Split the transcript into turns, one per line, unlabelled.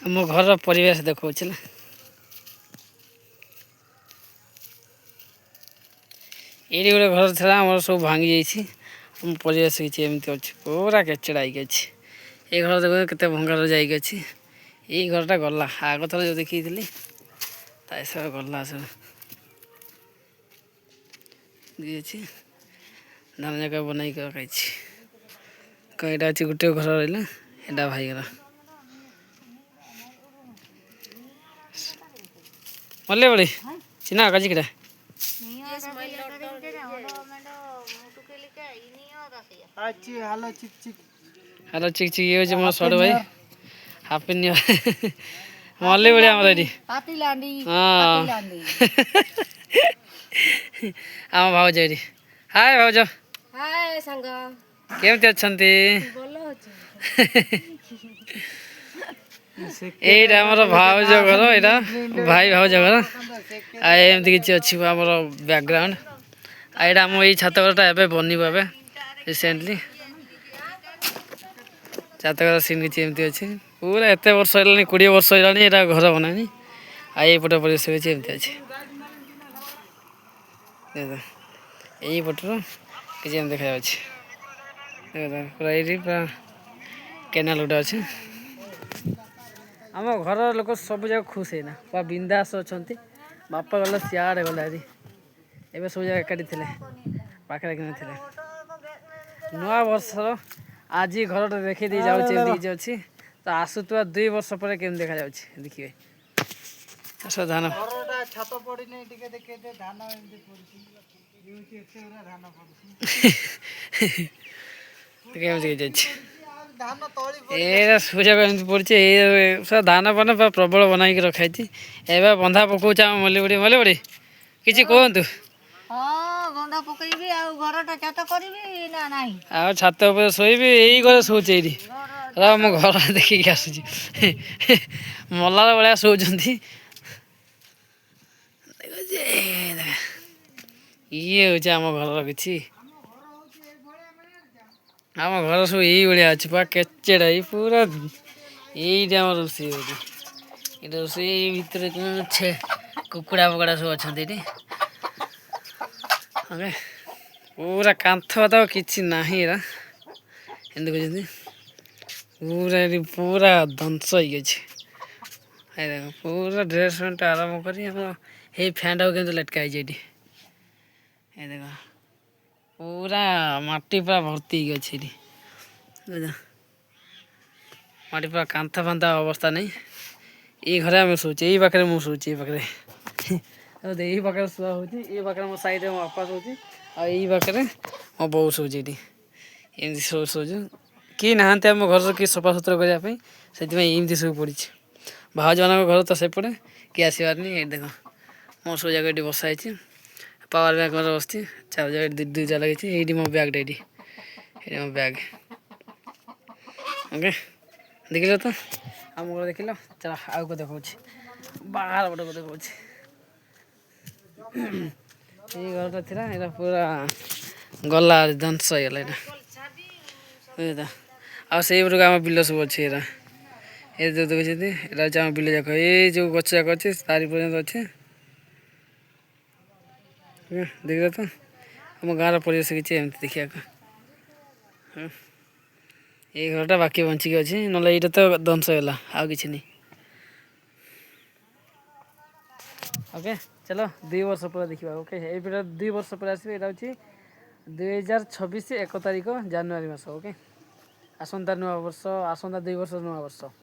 ଆମ ଘରର ପରିବେଶ ଦେଖାଉଛି ନା। ଏଇଠି ଗୋଟେ ଘର ଥିଲା ଆମର ସବୁ ଭାଙ୍ଗି ଯାଇଛି। ଆମ ପରିବେଶ କିଛି ଏମିତି ଅଛି ପୁରା କେଚେଡ଼ା ହେଇକି ଅଛି। ଏଇ ଘର ଦେଖ କେତେ ଭଙ୍ଗାରୁ ଯାଇକି ଅଛି। ଏଇ ଘରଟା ଗଲା ଆଗ ଥର ଯେଉଁ ଦେଖିଥିଲି ତା ସବୁ ଗଲା ସବୁ ଅଛି। ଧାନ ଯାକ ବନେଇକି ରଖାଇଛି। ଏଇଟା ଅଛି ଗୋଟେ ଘର ରହିଲା ଏଇଟା ଭାଇଘର। ମଲେ ବଳି ଚିନା କାଜିକିଟା ହ୍ୟାଲୋ ଚିକ୍ ଚିକ୍ ଇଏ ହେଉଛି ମୋ ସଡ଼ ଭାଇ। ହାପି ନ୍ୟୁ ଇୟର ମଲ୍ଲି ବଳି ଆମର ଏଠି ହଁ ଆମ ଭାଉଜ ଏଠି। ହାଏ ଭାଉଜ କେମିତି ଅଛନ୍ତି? ଏଇଟା ଆମର ଭାଉଜ ଘର ଏଇଟା ଭାଇ ଭାଉଜ ଘର। ଆଉ ଏମିତି କିଛି ଅଛି ଆମର ବ୍ୟାକଗ୍ରାଉଣ୍ଡ। ଆଉ ଏଇଟା ଆମ ଏଇ ଛାତ ଘରଟା ଏବେ ବନିବ ଏବେ ରିସେଣ୍ଟଲି। ଛାତ ଘର ସିନ୍ କିଛି ଏମିତି ଅଛି ପୁରା ଏତେ ବର୍ଷ ହେଲାଣି 20 ବର୍ଷ ହେଲାଣି ଏଇଟା ଘର ବନାନି। ଆଉ ଏଇପଟ ପରିବେଶ କିଛି ଏମିତି ଅଛି। ଏଇପଟର କିଛି ଏମିତି ଦେଖାଯାଉଛି। ପୁରା ଏଇଠି ପୁରା କେନାଲ ଗୋଟେ ଅଛି। ଆମ ଘରର ଲୋକ ସବୁ ଯାକ ଖୁସି ହେଇନା ପୁରା ବିନ୍ଦାସ ଅଛନ୍ତି। ବାପା ଗଲେ ସିଆଡ଼େ ଗଲେ ହାରି। ଏବେ ସବୁ ଯାକ ଏକାଠି ଥିଲେ ପାଖରେ କିନା ଥିଲେ। ନୂଆ ବର୍ଷର ଆଜି ଘରଟା ଦେଖି ଦେଇ ଯାଉଛି ଏମିତି କିଛି ଅଛି। ତ ଆସୁଥିବା 2 ବର୍ଷ ପରେ କେମିତି ଦେଖାଯାଉଛି ଦେଖିବେ। ଧାନ ଛାତ ପଡ଼ିନି ଟିକେ ଦେଖେଇଦେ ଧାନ ଏମିତି ପଡୁଛି। କେମିତି ହେଇଯାଇଛି ଏଇଟା ସୁଜାକ ଏମିତି ପଡିଛି। ଏଇ ଧାନ ପାନ ପ୍ରବଳ ବନାଇକି ରଖାଇଛି। ଏବେ ବନ୍ଧା ପକଉଛି ଆମ ମଲ୍ଲି ବଡ଼ି କିଛି କୁହନ୍ତୁ।
ବନ୍ଧା ପକେଇବି ଆଉ ଘରଟା ଛାତ କରିବି ନା ନାହିଁ।
ଆଉ ଛାତ ଉପରେ ଶୋଇବି ଏଇ ଘରେ ଶୋଉଛି ଏଇଠି। ମୋ ଘର ଦେଖିକି ଆସୁଛି ମଲାର ଭଳିଆ ଶୋଉଛନ୍ତି। ଇଏ ହେଉଛି ଆମ ଘରର କିଛି। ଆମ ଘର ସବୁ ଏଇଭଳିଆ ଅଛି ପୁରା କେଚେଡ଼ା ପୁରା। ଏଇଠି ଆମର ରୋଷେଇ ହଉଛି। ଏଇଠି ରୋଷେଇ ଭିତରେ କଣ କୁକୁଡ଼ା ଫୁକୁଡ଼ା ସବୁ ଅଛନ୍ତି ଏଠି। ପୁରା କାନ୍ଥ ତ କିଛି ନାହିଁ ଏରା ଏମିତି କହୁଛନ୍ତି। ପୁରା ଏଠି ପୁରା ଧ୍ୱଂସ ହେଇକି ଅଛି। ପୁରା ଡ୍ରେସ୍ ପ୍ୟାଣ୍ଟ ଆରମ୍ଭ କରି ଆମର ଏଇ ଫ୍ୟାନ୍ଟାକୁ କେମିତି ଲଟକା ହେଇଛି ଏଠି। ଏ ଦେଖ ପୁରା ମାଟି ପୁରା ଭର୍ତ୍ତି ହେଇକି ଅଛି ଏଠି। ମାଟି ପୁରା କାନ୍ଥ ଫାନ୍ଥ ଅବସ୍ଥା ନାହିଁ। ଏଇ ଘରେ ଆମେ ଶୋଉଛୁ। ଏଇ ପାଖରେ ମୁଁ ଶୋଉଛି ଏଇ ପାଖରେ। ଏଇ ପାଖରେ ଶୁଆ ହଉଛି। ଏଇ ପାଖରେ ମୋ ସାଇଡ଼ରେ ମୋ ବାପା ଶୋଉଛି। ଆଉ ଏଇ ପାଖରେ ମୋ ବୋଉ ଶୋଉଛି ଏଠି। ଏମିତି ଶୋଉଛୁ। କିଏ ନାହାନ୍ତି ଆମ ଘରର କିଏ ସଫାସୁତୁରା କରିବା ପାଇଁ ସେଥିପାଇଁ ଏମିତି ସବୁ ପଡ଼ିଛି। ଭାଉଜମାନଙ୍କ ଘର ତ ସେପଟେ କିଏ ଆସିବାରନି। ଏଇଠି ଦେଖ ମୋ ସବୁ ଜାଗା ଏଠି ବସା ହେଇଛି। ପାୱାର ବ୍ୟାଙ୍କ ଘରେ ବସିଛି। ଚାର୍ଜର ଏଠି ଦୁଇଟା ଲାଗିଛି। ଏଇଠି ମୋ ବ୍ୟାଗ୍ଟା ଏଇଠି ମୋ ବ୍ୟାଗ୍। ଓକେ ଦେଖିଲ ତ ଆମ ଘର ଦେଖିଲ। ଚାଲ ଆଉ କେଉଁ ଦେଖାଉଛି ବାହାର ପଟେ ଦେଖାଉଛି। ଏଇ ଘରଟା ଥିଲା ଏଇଟା ପୁରା ଗଲା ଧ୍ୱଂସ ହେଇଗଲା ଏଇଟା। ଆଉ ସେଇପଟକୁ ଆମ ବିଲ ସବୁ ଅଛି। ଏରା ଏ ଯେଉଁ ଦେଖୁଛନ୍ତି ଏଇଟା ହେଉଛି ଆମ ବିଲ ଯାକ। ଏଇ ଯେଉଁ ଗଛ ଯାକ ଅଛି ତାରି ପର୍ଯ୍ୟନ୍ତ ଅଛି। ଦେଖିଲ ତ ଆମ ଗାଁର ପରିବେଶ କିଛି ଏମିତି ଦେଖିବାକୁ। ଏଇ ଘରଟା ବାକି ବଞ୍ଚିକି ଅଛି। ନହେଲେ ଏଇଟା ତ ଧ୍ୱଂସ ହେଲା ଆଉ କିଛି ନାହିଁ। ଓକେ ଚାଲ 2 ବର୍ଷ ପରେ ଦେଖିବା। ଓକେ ଏଇ 2 ବର୍ଷ ପରେ ଆସିବେ। ଏଇଟା ହେଉଛି 2026 1 ତାରିଖ ଜାନୁଆରୀ ମାସ। ଓକେ ଆସନ୍ତା ନୂଆ ବର୍ଷ ଆସନ୍ତା 2 ବର୍ଷ ନୂଆ ବର୍ଷ।